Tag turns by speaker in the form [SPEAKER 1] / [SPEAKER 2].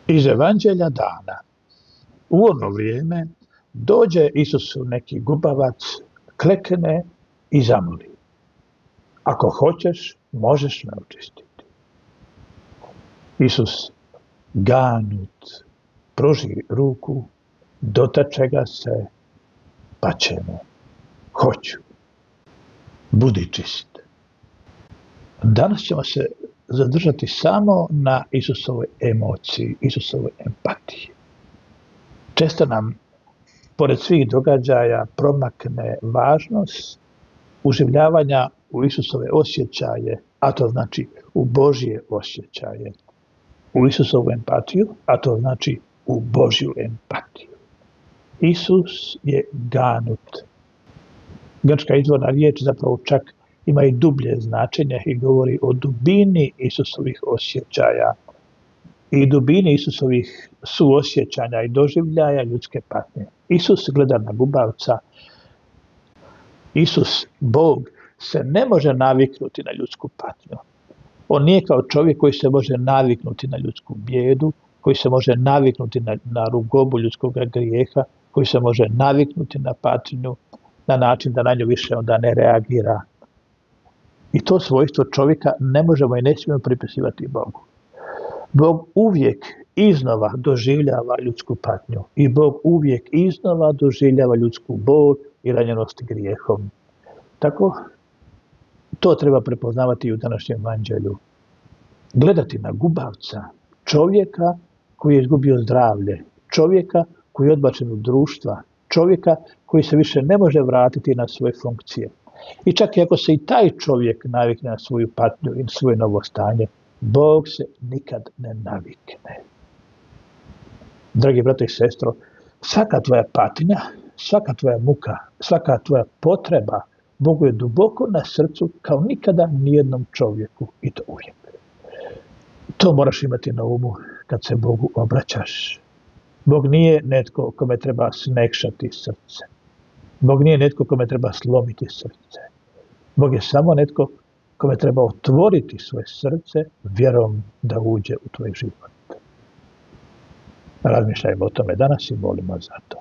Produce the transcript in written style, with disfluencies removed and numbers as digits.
[SPEAKER 1] Iz Evanđelja dana. U ono vrijeme dođe Isusu neki gubavac, klekne i zamoli: ako hoćeš, možeš me očistiti. Isus ganut pruži ruku, dotače ga se, pa će mu: hoću, budi čist. Danas ćemo se zadržati samo na Isusovoj emociji, Isusovoj empatiji. Često nam, pored svih događaja, promakne važnost uživljavanja u Isusove osjećaje, a to znači u Božje osjećaje, u Isusovu empatiju, a to znači u Božju empatiju. Isus je ganut. Grčka izvorna riječ zapravo čak ima i dublje značenje i govori o dubini Isusovih osjećaja i dubini Isusovih suosjećanja i doživljaja ljudske patnje. Isus gleda na gubavca. Isus, Bog, se ne može naviknuti na ljudsku patnju. On nije kao čovjek koji se može naviknuti na ljudsku bijedu, koji se može naviknuti na rugobu ljudskog grijeha, koji se može naviknuti na patnju na način da na nju više onda ne reagira. I to svojstvo čovjeka ne možemo i ne smijemo pripisivati Bogu. Bog uvijek iznova doživljava ljudsku patnju i Bog uvijek iznova doživljava ljudsku bol i ranjenost grijehom. Tako, to treba prepoznavati i u današnjem evanđelju. Gledati na gubavca, čovjeka koji je izgubio zdravlje, čovjeka koji je odbačen od društva, čovjeka koji se više ne može vratiti na svoje funkcije. I čak i ako se i taj čovjek navikne na svoju patnju i svoje novo stanje, Bog se nikad ne navikne. Dragi brate i sestro, svaka tvoja patnja, svaka tvoja muka, svaka tvoja potreba Bogu je duboko na srcu kao nikada nijednom čovjeku, i to uvijek. To moraš imati na umu kad se Bogu obraćaš. Bog nije netko kome treba smekšati srce. Bog nije netko kome treba slomiti srce. Bog je samo netko kome treba otvoriti svoje srce vjerom da uđe u tvoj život. Razmišljajmo o tome danas i molimo za to.